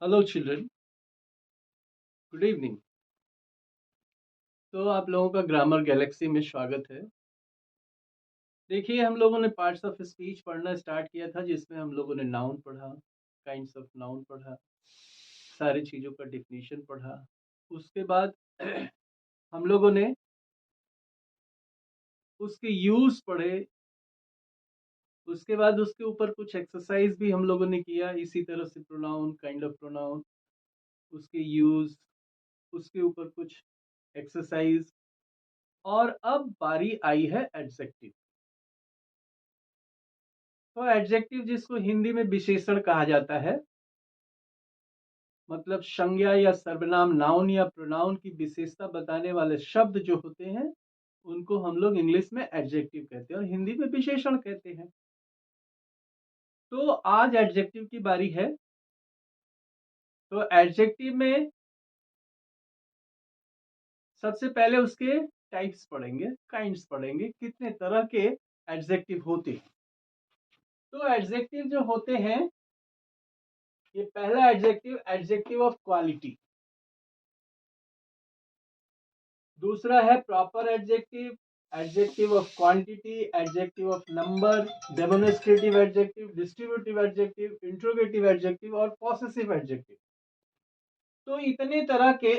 Hello children, good evening. तो आप लोगों का ग्रामर गैलेक्सी में स्वागत है। देखिए, हम लोगों ने पार्ट्स ऑफ स्पीच पढ़ना स्टार्ट किया था, जिसमें हम लोगों ने नाउन पढ़ा, काइंड्स ऑफ नाउन पढ़ा, सारी चीज़ों का डिफिनीशन पढ़ा। उसके बाद हम लोगों ने उसके यूज पढ़े। उसके बाद उसके ऊपर कुछ एक्सरसाइज भी हम लोगों ने किया, इसी तरह से प्रोनाउन, काइंड ऑफ प्रोनाउन, उसके यूज, उसके ऊपर कुछ एक्सरसाइज। और अब बारी आई है एडजेक्टिव। तो एडजेक्टिव जिसको हिंदी में विशेषण कहा जाता है, मतलब संज्ञा या सर्वनाम, नाउन या प्रोनाउन की विशेषता बताने वाले शब्द जो होते हैं, उनको हम लोग इंग्लिश में एडजेक्टिव कहते हैं और हिंदी में विशेषण कहते हैं। तो आज एडजेक्टिव की बारी है। तो एडजेक्टिव में सबसे पहले उसके टाइप्स पढ़ेंगे, काइंड्स पढ़ेंगे, कितने तरह के एडजेक्टिव होते हैं। तो एडजेक्टिव जो होते हैं, ये पहला एडजेक्टिव, एडजेक्टिव ऑफ क्वालिटी। दूसरा है proper adjective, adjective of quantity, adjective of number, demonstrative adjective, distributive adjective, interrogative adjective और पॉसेसिव एडजेक्टिव। तो इतने तरह के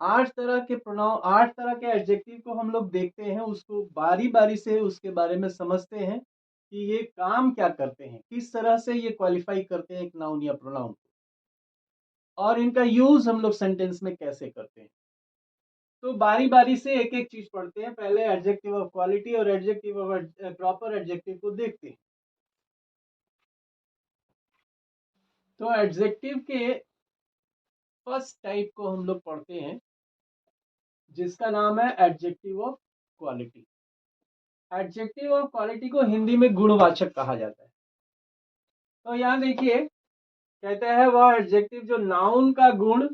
8 तरह के एडजेक्टिव को हम लोग देखते हैं, उसको बारी बारी से उसके बारे में समझते हैं कि ये काम क्या करते हैं, किस तरह से ये क्वालिफाई करते हैं एक नाउन या प्रोनाउन को, और इनका यूज हम लोग सेंटेंस में कैसे करते हैं। तो बारी बारी से एक एक चीज पढ़ते हैं। पहले एडजेक्टिव ऑफ क्वालिटी और एडजेक्टिव ऑफ प्रॉपर एडजेक्टिव को देखते हैं। तो एडजेक्टिव के फर्स्ट टाइप को हम लोग पढ़ते हैं, जिसका नाम है adjective of quality. Adjective of quality को हिंदी में गुणवाचक कहा जाता है। तो यहाँ देखिए, कहता है वह एडजेक्टिव जो नाउन का गुण,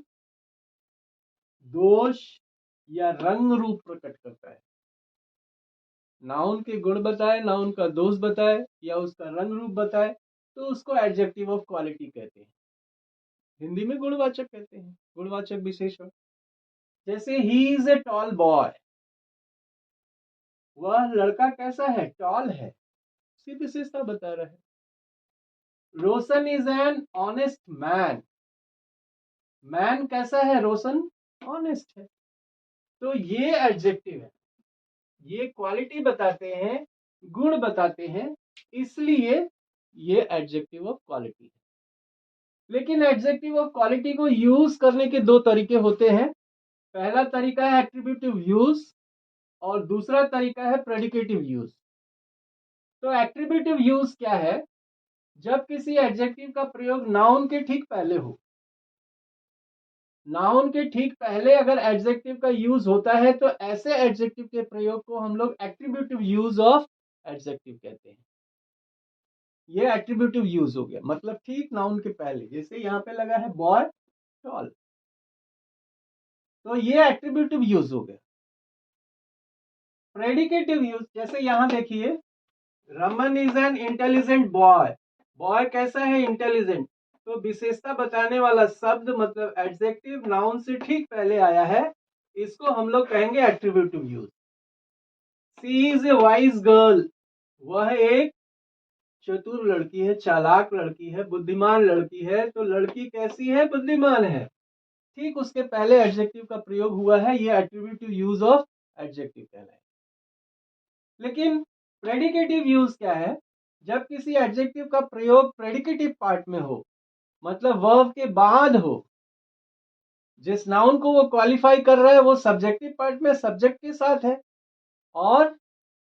दोष या रंग रूप प्रकट करता है। नाउन के गुण बताए, नाउन का दोष बताए या उसका रंग रूप बताए, तो उसको एडजेक्टिव ऑफ क्वालिटी कहते हैं। हिंदी में गुणवाचक कहते हैं, गुणवाचक विशेषण। जैसे ही इज ए टॉल बॉय, वह लड़का कैसा है, टॉल है, उसकी विशेषता बता रहा है। Roshan is an honest man, man कैसा है, रोशन ऑनेस्ट है। तो ये एडजेक्टिव है, ये क्वालिटी बताते हैं, गुण बताते हैं, इसलिए ये एडजेक्टिव ऑफ क्वालिटी है। लेकिन एडजेक्टिव ऑफ क्वालिटी को यूज करने के दो तरीके होते हैं। पहला तरीका है एट्रीब्यूटिव यूज और दूसरा तरीका है प्रेडिकेटिव यूज। तो एट्रीब्यूटिव यूज क्या है? जब किसी एडजेक्टिव का प्रयोग नाउन के ठीक पहले हो। नाउन के ठीक पहले अगर एडजेक्टिव का यूज होता है, तो ऐसे एडजेक्टिव के प्रयोग को हम लोग एट्रीब्यूटिव यूज ऑफ एडजेक्टिव कहते हैं। ये एट्रीब्यूटिव यूज हो गया, मतलब ठीक नाउन के पहले। जैसे यहाँ पे लगा है बॉय टॉल, तो ये एट्रीब्यूटिव यूज हो गया। प्रेडिकेटिव यूज, जैसे यहाँ देखिए, Raman is an intelligent boy, boy कैसा है, इंटेलिजेंट। तो विशेषता बताने वाला शब्द, मतलब एडजेक्टिव, नाउन से ठीक पहले आया है, इसको हम लोग कहेंगे attributive use. She is a wise girl, वह एक चतुर लड़की है, चालाक लड़की है, बुद्धिमान लड़की है। तो लड़की कैसी है, बुद्धिमान है। ठीक उसके पहले एडजेक्टिव का प्रयोग हुआ है, ये एट्रीब्यूटिव यूज ऑफ एडजेक्टिव कहलाए। लेकिन प्रेडिकेटिव यूज क्या है? जब किसी एडजेक्टिव का प्रयोग प्रेडिकेटिव पार्ट में हो, मतलब वर्ब के बाद हो, जिस नाउन को वो क्वालिफाई कर रहा है वो सब्जेक्टिव पार्ट में सब्जेक्ट के साथ है, और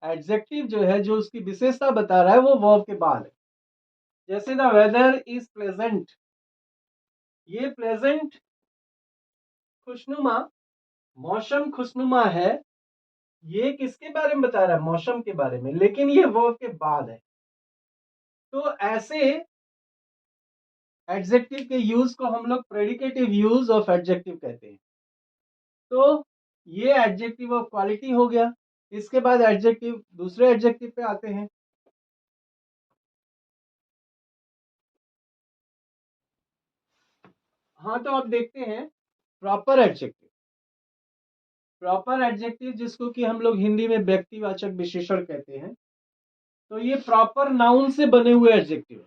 एडजेक्टिव जो है, जो उसकी विशेषता बता रहा है, वो वर्ब के बाद है। जैसे द वेदर इज प्लेजेंट, ये प्लेजेंट खुशनुमा, मौसम खुशनुमा है, ये किसके बारे में बता रहा है, मौसम के बारे में, लेकिन ये वर्ब के बाद है। तो ऐसे एडजेक्टिव के यूज को हम लोग प्रेडिकेटिव यूज ऑफ एडजेक्टिव कहते हैं। तो ये एडजेक्टिव ऑफ क्वालिटी हो गया। इसके बाद एडजेक्टिव, दूसरे एडजेक्टिव पे आते हैं। हाँ, तो अब देखते हैं प्रॉपर एडजेक्टिव। प्रॉपर एडजेक्टिव जिसको कि हम लोग हिंदी में व्यक्तिवाचक विशेषण कहते हैं, तो ये प्रॉपर नाउन से बने हुए एडजेक्टिव है।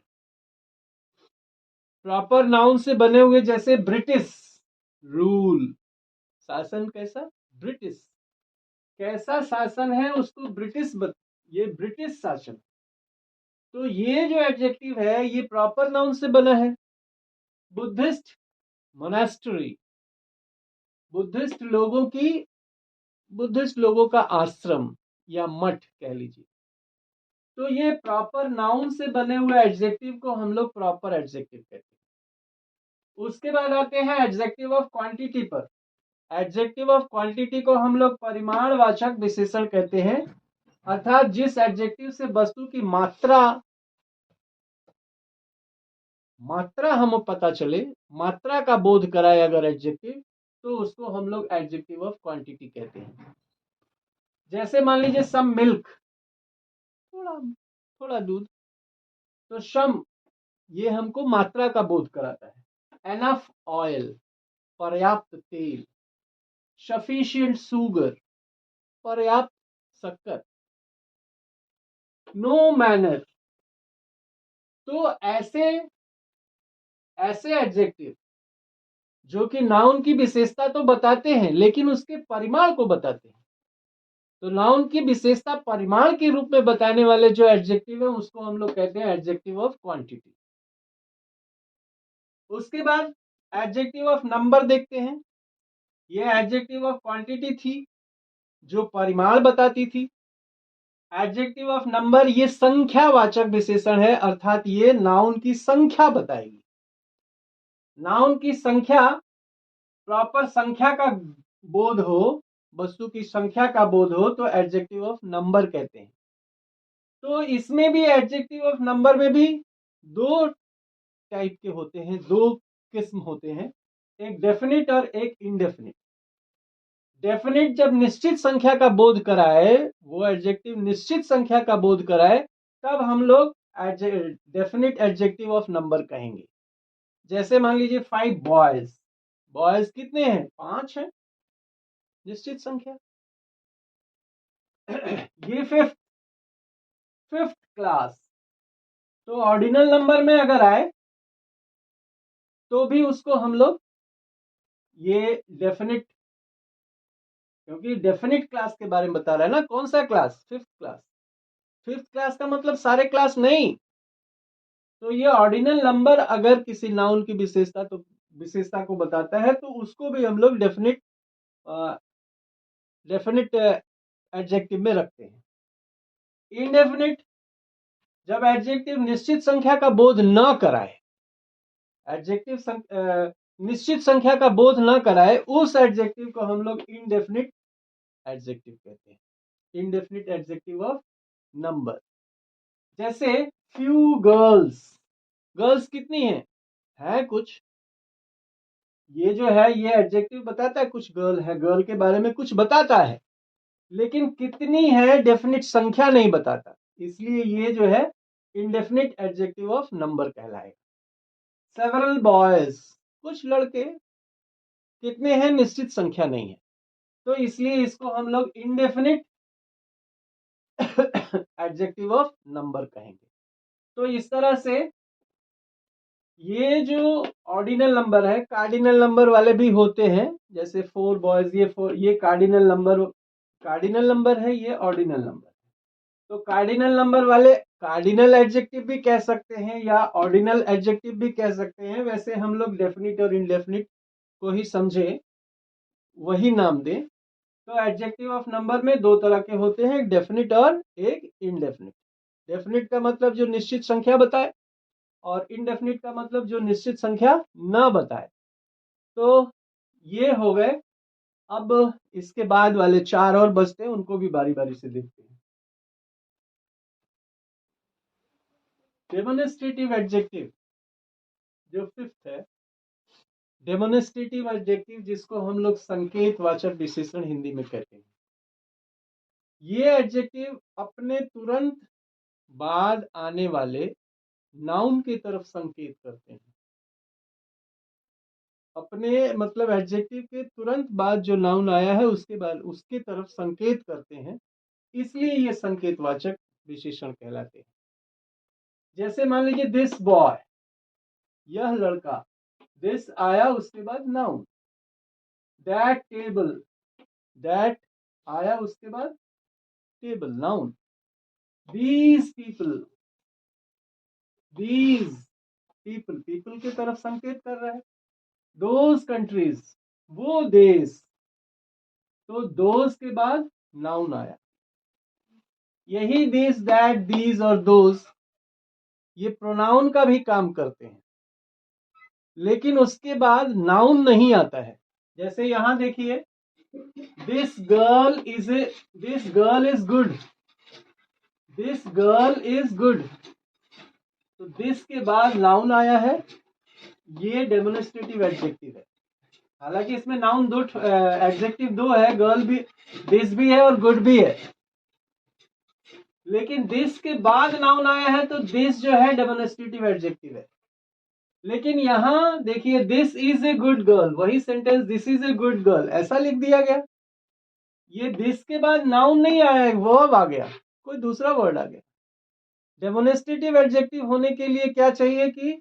प्रॉपर नाउन से बने हुए, जैसे ब्रिटिश, रूल, शासन कैसा, ब्रिटिश, कैसा शासन है उसको ये ब्रिटिश शासन। तो ये जो एडजेक्टिव है ये प्रॉपर नाउन से बना है। बुद्धिस्ट, मोनास्ट्री, बुद्धिस्ट लोगों का आश्रम या मठ कह लीजिए। तो ये प्रॉपर नाउन से बने हुए एडजेक्टिव को हम लोग प्रॉपर एडजेक्टिव कहते हैं। उसके बाद आते हैं एडजेक्टिव ऑफ क्वांटिटी पर। एडजेक्टिव ऑफ क्वांटिटी को हम लोग परिमाणवाचक विशेषण कहते हैं, अर्थात जिस एडजेक्टिव से वस्तु की मात्रा हमें पता चले, मात्रा का बोध कराए अगर एडजेक्टिव, तो उसको हम लोग एडजेक्टिव ऑफ क्वांटिटी कहते हैं। जैसे मान लीजिए सम मिल्क, थोड़ा थोड़ा दूध, तो सम ये हमको मात्रा का बोध कराता है। एनफ ऑयल, पर्याप्त तेल। सफिशिएंट शुगर, पर्याप्त शक्कर। No manner. तो ऐसे एडजेक्टिव जो कि नाउन की विशेषता तो बताते हैं लेकिन उसके परिमाण को बताते हैं। तो नाउन की विशेषता परिमाण के रूप में बताने वाले जो एडजेक्टिव है उसको हम लोग कहते हैं एडजेक्टिव ऑफ क्वांटिटी। उसके बाद एडजेक्टिव ऑफ नंबर देखते हैं। ये एडजेक्टिव ऑफ क्वांटिटी थी जो परिमाण बताती थी। एडजेक्टिव ऑफ नंबर ये संख्यावाचक विशेषण है, अर्थात ये नाउन की संख्या बताएगी। नाउन की संख्या, प्रॉपर संख्या का बोध हो, वस्तु की संख्या का बोध हो, तो एडजेक्टिव ऑफ नंबर कहते हैं। तो इसमें भी एडजेक्टिव ऑफ नंबर में भी दो टाइप के होते हैं, दो किस्म होते हैं, एक डेफिनिट और एक इनडेफिनिट। डेफिनिट जब निश्चित संख्या का बोध कराए, वो एडजेक्टिव निश्चित संख्या का बोध कराए, तब हम लोग डेफिनिट एडजेक्टिव ऑफ नंबर कहेंगे। जैसे मान लीजिए 5 बॉयज, बॉयज कितने हैं, 5 हैं, निश्चित संख्या। ये फिफ्थ क्लास, तो ऑर्डिनल नंबर में अगर आए तो भी उसको हम लोग ये डेफिनिट, क्योंकि डेफिनिट क्लास के बारे में बता रहा है ना, कौन सा class, fifth class. Fifth class का मतलब सारे क्लास नहीं। तो ये ऑर्डिनल नंबर अगर किसी नाउन की विशेषता को बताता है तो उसको भी हम लोग डेफिनिट एडजेक्टिव में रखते हैं। इनडेफिनिट, जब एडजेक्टिव निश्चित संख्या का बोध न कराए, निश्चित संख्या का बोध न कराए, उस एडजेक्टिव को हम लोग इनडेफिनिट एडजेक्टिव कहते हैं। Indefinite adjective of number. जैसे फ्यू गर्ल्स, गर्ल्स कितनी है कुछ। ये जो है ये एडजेक्टिव बताता है कुछ गर्ल है, गर्ल के बारे में कुछ बताता है, लेकिन कितनी है डेफिनिट संख्या नहीं बताता, इसलिए ये जो है इनडेफिनिट एडजेक्टिव ऑफ नंबर कहलाएगा। सेवरल बॉयज, कुछ लड़के, कितने हैं निश्चित संख्या नहीं है, तो इसलिए इसको हम लोग इनडेफिनिट एडजेक्टिव ऑफ नंबर कहेंगे। तो इस तरह से ये जो ऑर्डिनल नंबर है, कार्डिनल नंबर वाले भी होते हैं, जैसे 4 बॉयज, ये कार्डिनल नंबर है, ये ऑर्डिनल नंबर है। तो कार्डिनल नंबर वाले कार्डिनल एडजेक्टिव भी कह सकते हैं या ऑर्डिनल एडजेक्टिव भी कह सकते हैं। वैसे हम लोग डेफिनिट और इनडेफिनिट को ही समझे, वही नाम दें। तो एडजेक्टिव ऑफ नंबर में दो तरह के होते हैं, एक डेफिनिट और एक इनडेफिनिट। डेफिनिट का मतलब जो निश्चित संख्या बताए, और इनडेफिनिट का मतलब जो निश्चित संख्या न बताए। तो ये हो गए। अब इसके बाद वाले 4 और बचते हैं, उनको भी बारी बारी से देखते हैं। डेमोन्स्ट्रेटिव एडजेक्टिव जो फिफ्थ है, डेमोन्स्ट्रेटिव एडजेक्टिव जिसको हम लोग संकेतवाचक विशेषण हिंदी में कहते हैं। ये एडजेक्टिव अपने तुरंत बाद आने वाले नाउन की तरफ संकेत करते हैं। अपने मतलब एडजेक्टिव के तुरंत बाद जो नाउन आया है उसके बाद उसके तरफ संकेत करते हैं, इसलिए ये संकेतवाचक विशेषण कहलाते हैं। जैसे मान लीजिए दिस बॉय, यह लड़का, दिस आया उसके बाद नाउन। दैट टेबल, दैट आया उसके बाद table noun. These people, these people, people की तरफ संकेत कर रहा है। दोज कंट्रीज, वो देश, तो दोज के बाद नाउन आया। यही दिस दैट दीज और दोज ये प्रोनाउन का भी काम करते हैं, लेकिन उसके बाद नाउन नहीं आता है। जैसे यहां देखिए, this girl is a, this girl is good, this girl is good, तो दिस के बाद नाउन आया है, ये डेमोन्स्ट्रेटिव एडजेक्टिव है। हालांकि इसमें नाउन दो एडजेक्टिव दो है, गर्ल भी, दिस भी है और गुड भी है, लेकिन दिस के बाद नाउन आया है तो दिस जो है डेमोन्स्ट्रेटिव एडजेक्टिव है। लेकिन यहां देखिए, this is a good girl, वही sentence this is a good girl ऐसा लिख दिया गया, ये दिस के बाद नाउन नहीं आया, वर्ब आ गया, कोई दूसरा वर्ड आ गया। डेमोन्स्ट्रेटिव एडजेक्टिव होने के लिए क्या चाहिए कि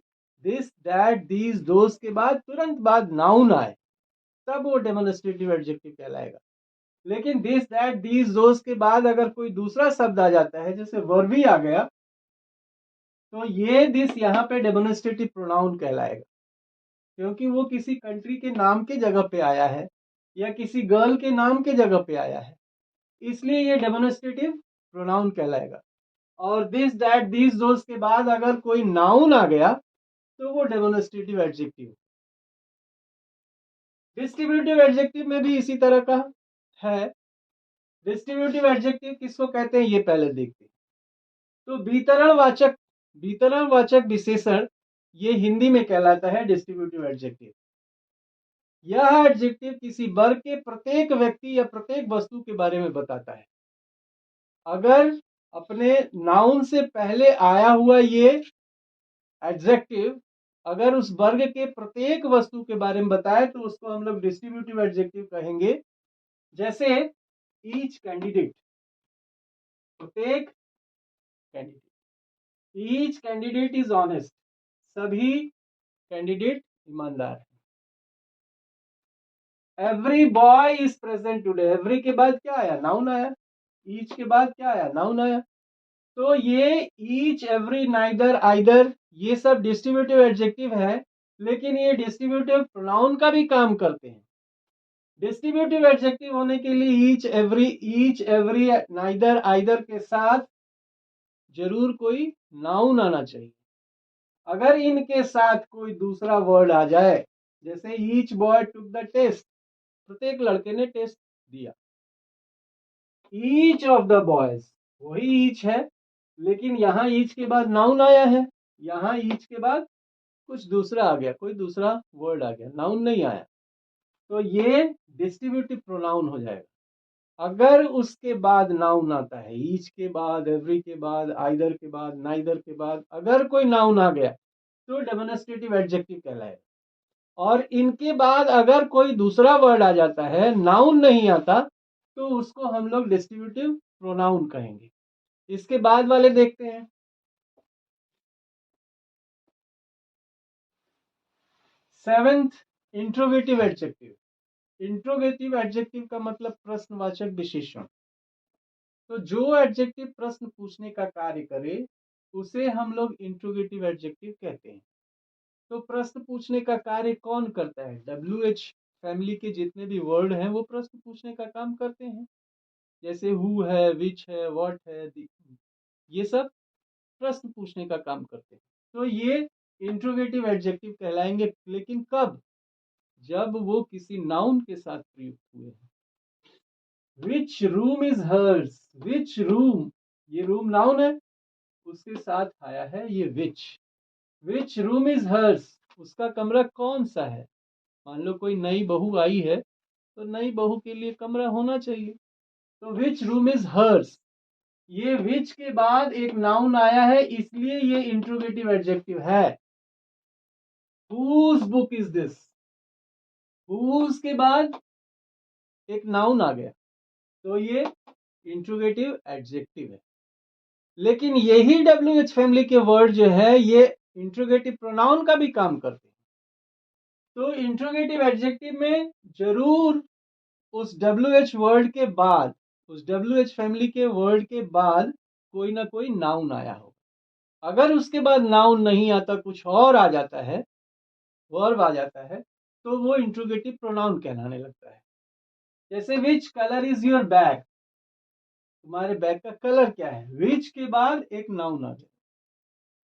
दिस दैट दीज दोज के बाद तुरंत बाद नाउन आए, तब वो डेमोन्स्ट्रेटिव एडजेक्टिव कहलाएगा। लेकिन दिस दैट दीज दोज के बाद अगर कोई दूसरा शब्द आ जाता है, जैसे वर्बी आ गया, तो ये दिस यहाँ पे डेमोन्स्ट्रेटिव प्रोनाउन कहलाएगा, क्योंकि वो किसी कंट्री के नाम के जगह पे आया है या किसी गर्ल के नाम के जगह पे आया है, इसलिए ये डेमोन्स्ट्रेटिव प्रोनाउन कहलाएगा। और दिस दैट दीज दोज के बाद अगर कोई नाउन आ गया तो वो डेमोन्स्ट्रेटिव एडजेक्टिव। डिस्ट्रीब्यूटिव एडजेक्टिव में भी इसी तरह का है। डिस्ट्रीब्यूटिव एडजेक्टिव किसको कहते हैं ये पहले देखते हैं। तो वितरणवाचक विशेषण ये हिंदी में कहलाता है डिस्ट्रीब्यूटिव एडजेक्टिव। यह एडजेक्टिव किसी वर्ग के प्रत्येक व्यक्ति या प्रत्येक वस्तु के बारे में बताता है। अगर अपने नाउन से पहले आया हुआ ये एडजेक्टिव अगर उस वर्ग के प्रत्येक वस्तु के बारे में बताए तो उसको हम लोग डिस्ट्रीब्यूटिव एडजेक्टिव कहेंगे। जैसे ईच कैंडिडेट, प्रत्येक candidate, each candidate is honest, सभी कैंडिडेट ईमानदार है। Every boy is present today, every के बाद क्या आया, नाउन आया। ईच के बाद क्या आया, नाउन आया। तो ये ईच, एवरी, नाइदर, आइदर, ये सब डिस्ट्रीब्यूटिव एडजेक्टिव है, लेकिन ये डिस्ट्रीब्यूटिव प्रोनाउन का भी काम करते हैं। डिस्ट्रीब्यूटिव एडजेक्टिव होने के लिए ईच, एवरी, नाइदर, आइदर के साथ जरूर कोई नाउन आना चाहिए। अगर इनके साथ कोई दूसरा वर्ड आ जाए, जैसे each boy took the test, प्रत्येक लड़के ने टेस्ट दिया। ईच ऑफ द बॉयज, वही ईच है, लेकिन यहाँ ईच के बाद नाउन आया है, यहाँ ईच के बाद कुछ दूसरा आ गया, कोई दूसरा वर्ड आ गया, नाउन नहीं आया, तो ये डिस्ट्रीब्यूटिव प्रोनाउन हो जाएगा। अगर उसके बाद नाउन आता है, ईच के बाद, एवरी के बाद, आइदर के बाद, नाइदर के बाद अगर कोई नाउन आ गया तो डेमोन्स्ट्रेटिव एडजेक्टिव कहलाएगा। और इनके बाद अगर कोई दूसरा वर्ड आ जाता है, नाउन नहीं आता, तो उसको हम लोग डिस्ट्रीब्यूटिव प्रोनाउन कहेंगे। इसके बाद वाले देखते हैं। Seventh, interrogative adjective. Interrogative adjective का मतलब प्रश्नवाचक विशेषण। तो जो एडजेक्टिव प्रश्न पूछने का कार्य करे उसे हम लोग इंट्रोगेटिव एडजेक्टिव कहते हैं। तो प्रश्न पूछने का कार्य कौन करता है, WH फैमिली के जितने भी वर्ड हैं वो प्रश्न पूछने का काम करते हैं। जैसे हु है, विच है, व्हाट है, ये सब प्रश्न पूछने का काम करते हैं। तो ये इंट्रोगेटिव एडजेक्टिव कहलाएंगे, लेकिन कब, जब वो किसी नाउन के साथ प्रयुक्त हुए हैं। Which room is hers, which room, ये रूम नाउन है, उसके साथ आया है ये which. Which room is hers, उसका कमरा कौन सा है। मान लो कोई नई बहू आई है तो नई बहू के लिए कमरा होना चाहिए, तो विच रूम इज हर्स, ये विच के बाद एक नाउन आया है, इसलिए ये इंट्रोगेटिव एडजेक्टिव है। Whose book is this, whose के बाद एक नाउन आ गया, तो ये इंट्रोगेटिव एडजेक्टिव है। लेकिन यही WH फैमिली के वर्ड जो है ये इंट्रोगेटिव प्रोनाउन का भी काम करते हैं। तो इंट्रोगेटिव एडजेक्टिव में जरूर उस WH वर्ड के बाद, उस WH फैमिली के वर्ड के बाद कोई ना कोई नाउन आया हो। अगर उसके बाद नाउन नहीं आता, कुछ और आ जाता है, वर्ब आ जाता है, तो वो इंट्रोगेटिव प्रोनाउन कहलाने लगता है। जैसे which colour is your bag, तुम्हारे बैग का कलर क्या है, विच के बाद एक नाउन आ गया,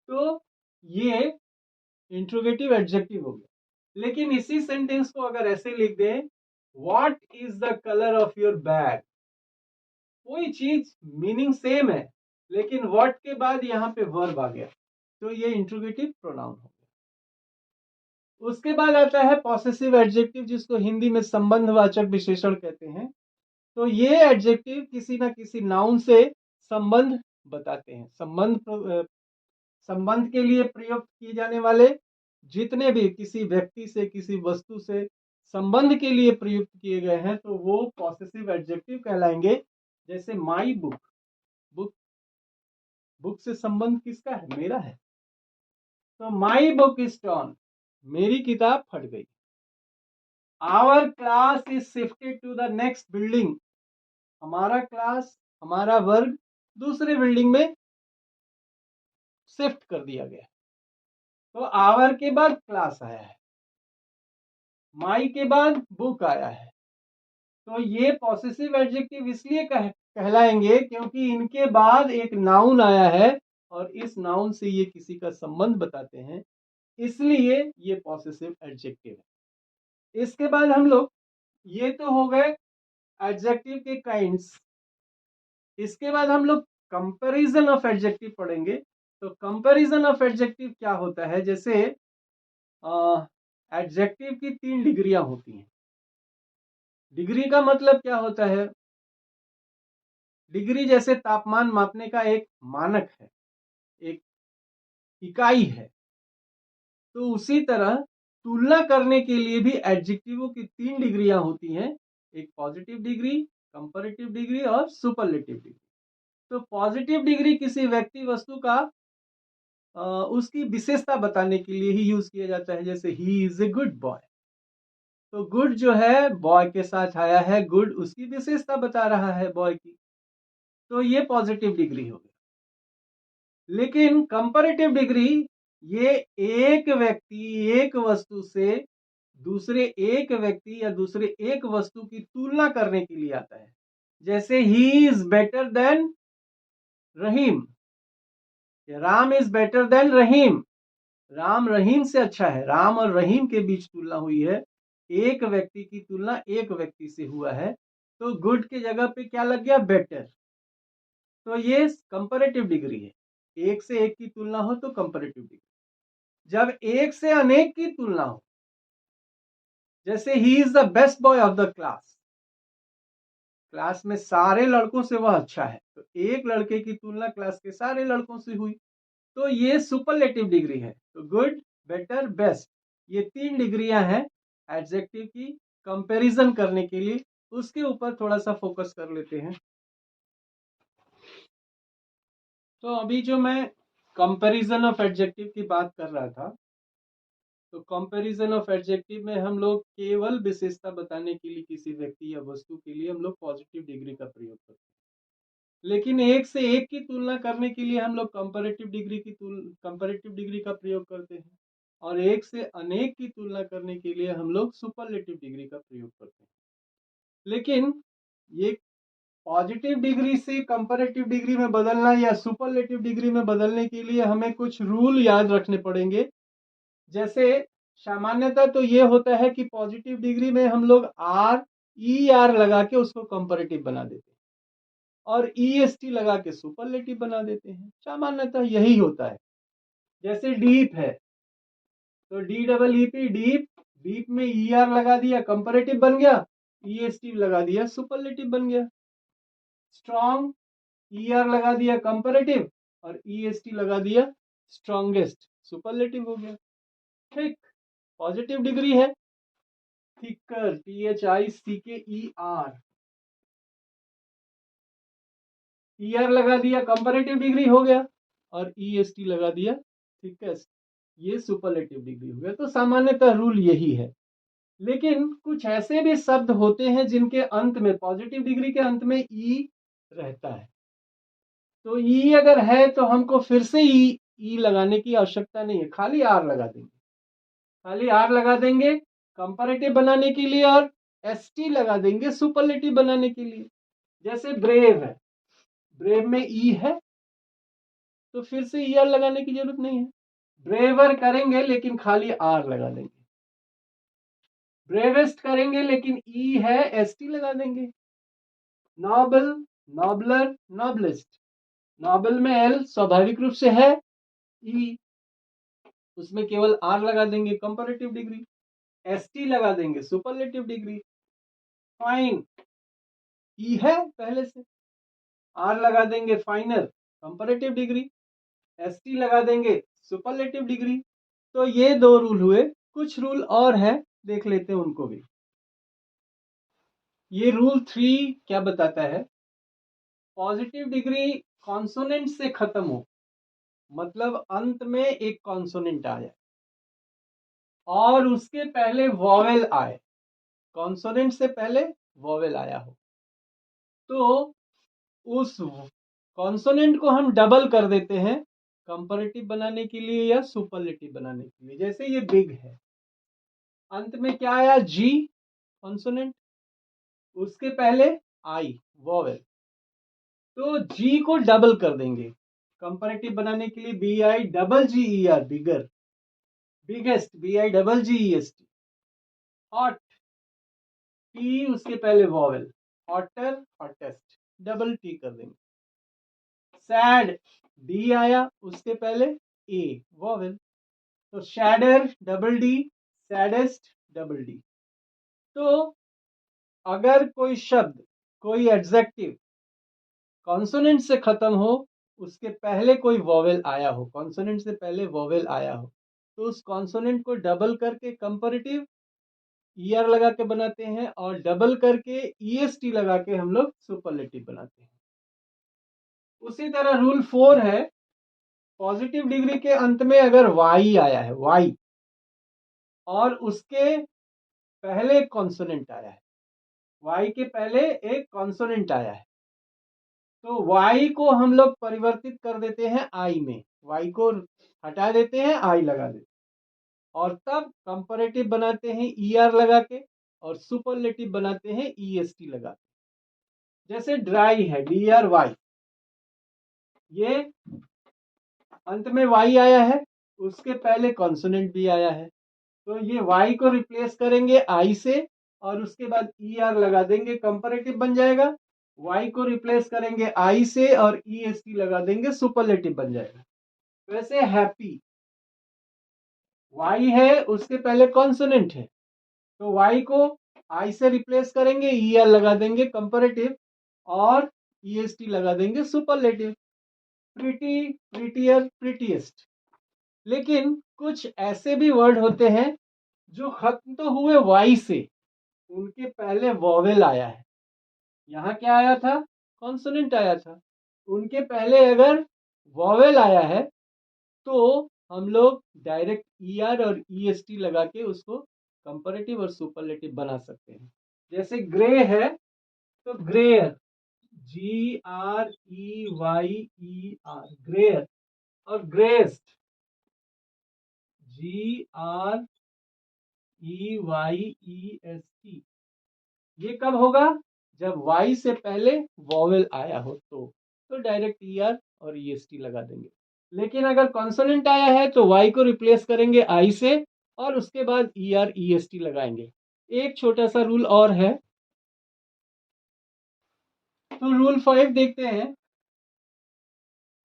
तो ये इंट्रोगेटिव एडजेक्टिव हो गया। लेकिन इसी सेंटेंस को अगर ऐसे लिख दें, what is the colour of your bag, कोई चीज मीनिंग सेम है, लेकिन व्हाट के बाद यहाँ पे वर्ब आ गया, तो ये इंट्रोगेटिव प्रोनाउन हो गया। उसके बाद आता है पॉसेसिव एडजेक्टिव, जिसको हिंदी में संबंधवाचक विशेषण कहते हैं। तो ये एडजेक्टिव किसी ना किसी नाउन से संबंध बताते हैं। संबंध के लिए प्रयोग किए जाने वाले जितने भी किसी व्यक्ति से, किसी वस्तु से संबंध के लिए प्रयुक्त किए गए हैं, तो वो पॉसेसिव एडजेक्टिव कहलाएंगे। जैसे माई बुक, बुक बुक से संबंध किसका है, मेरा है, तो माई बुक इज टॉर्न, मेरी किताब फट गई। Our class is shifted to the next building, हमारा क्लास, हमारा वर्ग दूसरे बिल्डिंग में शिफ्ट कर दिया गया। तो आवर के बाद क्लास आया है, माई के बाद बुक आया है, तो ये पॉसेसिव एडजेक्टिव इसलिए कहलाएंगे क्योंकि इनके बाद एक नाउन आया है और इस नाउन से ये किसी का संबंध बताते हैं, इसलिए ये पॉसेसिव एडजेक्टिव है। इसके बाद हम लोग, ये तो हो गए एडजेक्टिव के काइंड्स। इसके बाद हम लोग कंपैरिजन ऑफ एडजेक्टिव पढ़ेंगे। तो कंपैरिजन ऑफ एडजेक्टिव क्या होता है, जैसे एडजेक्टिव की 3 डिग्रियां होती हैं। डिग्री का मतलब क्या होता है, डिग्री जैसे तापमान मापने का एक मानक है, एक इकाई है, तो उसी तरह तुलना करने के लिए भी एडजेक्टिवों की 3 डिग्रियां होती हैं, एक पॉजिटिव डिग्री, कंपैरेटिव डिग्री और सुपरलेटिव डिग्री। तो पॉजिटिव डिग्री किसी व्यक्ति वस्तु का उसकी विशेषता बताने के लिए ही यूज किया जाता है। जैसे ही इज ए गुड बॉय, तो गुड जो है बॉय के साथ आया है, गुड उसकी विशेषता बता रहा है बॉय की, तो ये पॉजिटिव डिग्री हो गई। लेकिन कंपैरेटिव डिग्री, ये एक व्यक्ति एक वस्तु से दूसरे एक व्यक्ति या दूसरे एक वस्तु की तुलना करने के लिए आता है। जैसे ही is better than Rahim, Ram is better than Rahim, Ram Rahim से अच्छा है, राम और रहीम के बीच तुलना हुई है, एक व्यक्ति की तुलना एक व्यक्ति से हुआ है, तो गुड के जगह पे क्या लग गया, बेटर। तो ये कंपैरेटिव डिग्री है, एक से एक की तुलना हो तो कंपैरेटिव डिग्री। जब एक से अनेक की तुलना हो, जैसे ही is the best boy of the class, class में सारे लड़कों से वह अच्छा है, तो एक लड़के की तुलना क्लास के सारे लड़कों से हुई, तो ये सुपरलेटिव डिग्री है। तो गुड, बेटर, बेस्ट, ये 3 डिग्रियां हैं एडजेक्टिव की कंपैरिजन करने के लिए। उसके ऊपर थोड़ा सा फोकस कर लेते हैं। तो अभी जो मैं कंपैरिजन ऑफ एडजेक्टिव की बात कर रहा था, तो कंपैरिजन ऑफ एडजेक्टिव में हम लोग केवल विशेषता बताने के लिए किसी व्यक्ति या वस्तु के लिए हम लोग पॉजिटिव डिग्री का प्रयोग करते हैं। लेकिन एक से एक की तुलना करने के लिए हम लोग कंपैरेटिव डिग्री का प्रयोग करते हैं, और एक से अनेक की तुलना करने के लिए हम लोग सुपरलेटिव डिग्री का प्रयोग करते हैं। लेकिन ये पॉजिटिव डिग्री से कंपैरेटिव डिग्री में बदलना या सुपरलेटिव डिग्री में बदलने के लिए हमें कुछ रूल याद रखने पड़ेंगे। जैसे सामान्यतः तो ये होता है कि पॉजिटिव डिग्री में हम लोग आर लगा के उसको कंपैरेटिव बना देते हैं और EST लगा के सुपरलेटिव बना देते हैं, सामान्यतः यही होता है। जैसे डीप है, तो DEEP डीप, डीप में ER लगा दिया कंपैरेटिव बन गया, EST लगा दिया सुपरलेटिव बन गया। स्ट्रॉन्ग, ER लगा दिया कंपैरेटिव और EST लगा दिया स्ट्रॉन्गेस्ट, सुपरलेटिव हो गया। ठीक, पॉजिटिव डिग्री है। थिकर, THICKER, ER लगा दिया कंपैरेटिव डिग्री हो गया, और EST लगा दिया थिकेस्ट, ये सुपरलेटिव डिग्री हो गया। तो सामान्यतः रूल यही है। लेकिन कुछ ऐसे भी शब्द होते हैं जिनके अंत में, पॉजिटिव डिग्री के अंत में ई रहता है। तो ई अगर है तो हमको फिर से ई लगाने की आवश्यकता नहीं है, खाली आर लगा देंगे, खाली आर लगा देंगे कंपैरेटिव बनाने के लिए, और एसटी लगा देंगे सुपरलेटिव बनाने के लिए। जैसे ब्रेव है, ब्रेव में ई है तो फिर से ई आर लगाने की जरूरत नहीं है। ब्रेवर करेंगे लेकिन खाली आर लगा देंगे। ब्रेवेस्ट करेंगे लेकिन ई है, एसटी लगा देंगे। नॉबल, नॉबलर, नॉबलिस्ट, नॉबल में एल स्वाभाविक रूप से है, ई उसमें केवल आर लगा देंगे कंपैरेटिव डिग्री, एसटी लगा देंगे सुपरलेटिव डिग्री। फाइन, ई है पहले से, आर लगा देंगे फाइनर कंपैरेटिव डिग्री, एसटी लगा देंगे सुपरलेटिव डिग्री। तो ये दो रूल हुए। कुछ रूल और है, देख लेते हैं उनको भी। ये रूल 3 क्या बताता है? पॉजिटिव डिग्री कॉन्सोनेंट से खत्म हो, मतलब अंत में एक कॉन्सोनेंट आ जाए और उसके पहले वॉवेल आए, कॉन्सोनेंट से पहले वॉवेल आया हो, तो उस कॉन्सोनेंट को हम डबल कर देते हैं कंपैरेटिव बनाने के लिए या सुपरलेटिव बनाने के लिए। जैसे ये बिग है, अंत में क्या आया? जी कॉन्सोनेंट, उसके पहले आई वॉवेल, तो जी को डबल कर देंगे कंपैरेटिव बनाने के लिए, BI GER, बिगर, बिगेस्ट, BIGGEST। हॉट, टी उसके पहले vowel, hotter, hottest, double T कर देंगे। सैड, डी आया उसके पहले ए वॉवेल, तो sadder, double D, saddest, double D. तो अगर कोई शब्द, कोई एडजेक्टिव कॉन्सोनेंट से खत्म हो, उसके पहले कोई वॉवेल आया हो, कॉन्सोनेंट से पहले वॉवेल आया हो, तो उस कॉन्सोनेंट को डबल करके कंपैरेटिव ईआर लगा के बनाते हैं, और डबल करके ईएसटी लगा के हम लोग सुपरलेटिव बनाते हैं। उसी तरह रूल 4 है, पॉजिटिव डिग्री के अंत में अगर वाई आया है, वाई, और उसके पहले एक कॉन्सोनेंट आया है, वाई के पहले एक कॉन्सोनेंट आया है, तो वाई को हम लोग परिवर्तित कर देते हैं आई में, वाई को हटा देते हैं, आई लगा देते हैं, और तब कंपैरेटिव बनाते हैं ईआर लगा के, और सुपरलेटिव बनाते हैं ईएसटी लगा के। जैसे ड्राई है, DRY, ये अंत में वाई आया है, उसके पहले कॉन्सोनेंट भी आया है, तो ये वाई को रिप्लेस करेंगे आई से, और उसके बाद ER लगा देंगे, कंपैरेटिव बन जाएगा। वाई को रिप्लेस करेंगे आई से और EST लगा देंगे, सुपरलेटिव बन जाएगा। वैसे हैप्पी, वाई है उसके पहले कॉन्सोनेंट है, तो वाई को आई से रिप्लेस करेंगे, ER लगा देंगे कंपैरेटिव, और EST लगा देंगे सुपरलेटिव। Pretty, prettier, prettiest. लेकिन कुछ ऐसे भी वर्ड होते हैं जो खत्म तो हुए वाई से, उनके पहले वॉवेल आया है। यहाँ क्या आया था? कॉन्सोनेंट आया था। उनके पहले अगर वॉवेल आया है तो हम लोग डायरेक्ट ER और EST लगा के उसको कंपैरेटिव और सुपरलेटिव बना सकते हैं। जैसे ग्रे है तो ग्रेयर, GREYER, ग्रेयर, और ग्रेस्ट, GREYEST। ये कब होगा? जब वाई से पहले वॉवेल आया हो, तो डायरेक्ट ER और EST लगा देंगे। लेकिन अगर कॉन्सोनेंट आया है तो वाई को रिप्लेस करेंगे आई से, और उसके बाद ER EST लगाएंगे। एक छोटा सा रूल और है, तो रूल 5 देखते हैं।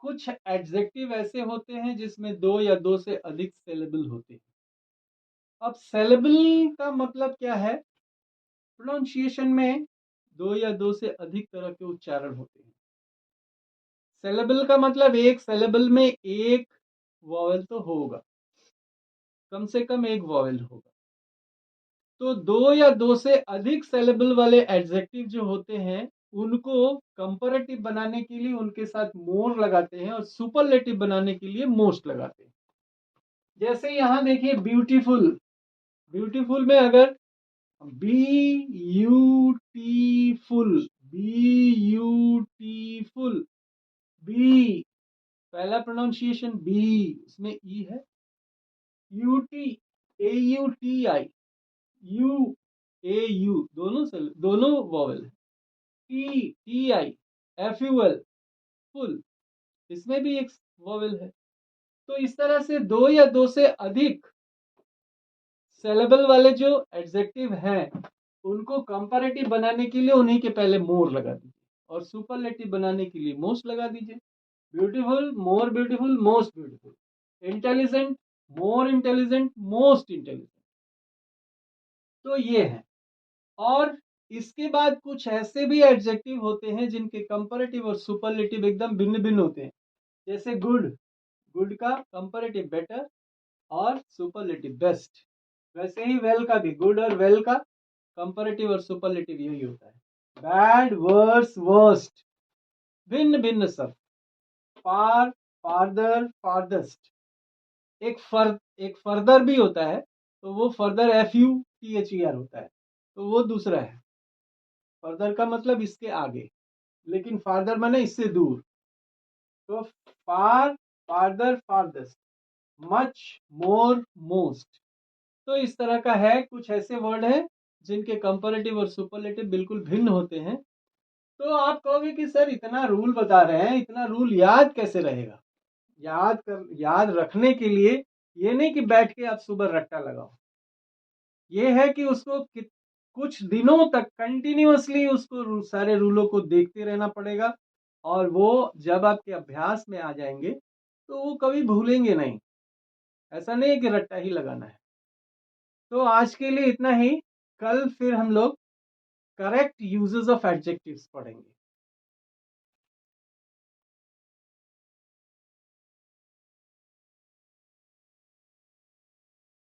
कुछ एडजेक्टिव ऐसे होते हैं जिसमें 2 या 2 से अधिक सिलेबल होते हैं। अब सिलेबल का मतलब क्या है? प्रोनाउंसिएशन में 2 या 2 से अधिक तरह के उच्चारण होते हैं। सिलेबल का मतलब एक सिलेबल में एक वॉवेल तो होगा, कम से कम एक वॉवेल होगा। तो दो या दो से अधिक सिलेबल वाले एडजेक्टिव जो होते हैं उनको कंपैरेटिव बनाने के लिए उनके साथ मोर लगाते हैं और सुपरलेटिव बनाने के लिए मोस्ट लगाते हैं। जैसे यहां देखिए ब्यूटीफुल, ब्यूटीफुल में अगर ब्यूटीफुल, ब्यूटीफुल, बी पहला प्रोनाउंसिएशन बी, इसमें ई है, UT, A U T I, U A you दोनों वॉवेल है, T T I, F U L full, इसमें भी एक वॉवेल है। तो इस तरह से दो या दो से अधिक सिलेबल वाले जो एडजेक्टिव हैं उनको कंपैरेटिव बनाने के लिए उन्हीं के पहले मोर लगा दीजिए और सुपरलेटिव बनाने के लिए मोस्ट लगा दीजिए। Beautiful, more beautiful, most beautiful. Intelligent, more intelligent, most intelligent. तो ये है। और इसके बाद कुछ ऐसे भी एडजेक्टिव होते हैं जिनके कंपैरेटिव और सुपरलेटिव एकदम भिन्न भिन्न होते हैं। जैसे गुड, गुड का कंपैरेटिव बेटर और सुपरलेटिव बेस्ट। वैसे ही वेल का भी, गुड और वेल का कंपैरेटिव और सुपरलेटिव यही होता है। बैड, वर्स, वर्स्ट, भिन्न भिन्न शब्द। फार, फार्दर, फार्देस्ट। एक फर्दर भी होता है, तो वो फर्दर FUTHER होता है, तो वो दूसरा है। फर्दर का मतलब इसके आगे, लेकिन फार्दर माने इससे दूर। तो फार, फार्दर, फार्देस्ट, मच, मोर, मोस्ट। तो इस तरह का है। कुछ ऐसे वर्ड हैं जिनके कंपैरेटिव और सुपरलेटिव बिल्कुल भिन्न होते हैं। तो आप कहोगे कि सर इतना रूल बता रहे हैं, इतना रूल याद कैसे रहेगा? याद रखने के लिए ये नहीं कि बैठ के आप सुबह रट्टा लगाओ, ये है कि उसको कुछ दिनों तक कंटिन्यूअसली उसको सारे रूलों को देखते रहना पड़ेगा और वो जब आपके अभ्यास में आ जाएंगे तो वो कभी भूलेंगे नहीं। ऐसा नहीं है कि रट्टा ही लगाना है। तो आज के लिए इतना ही। कल फिर हम लोग करेक्ट यूजेस ऑफ एडजेक्टिव्स पढ़ेंगे।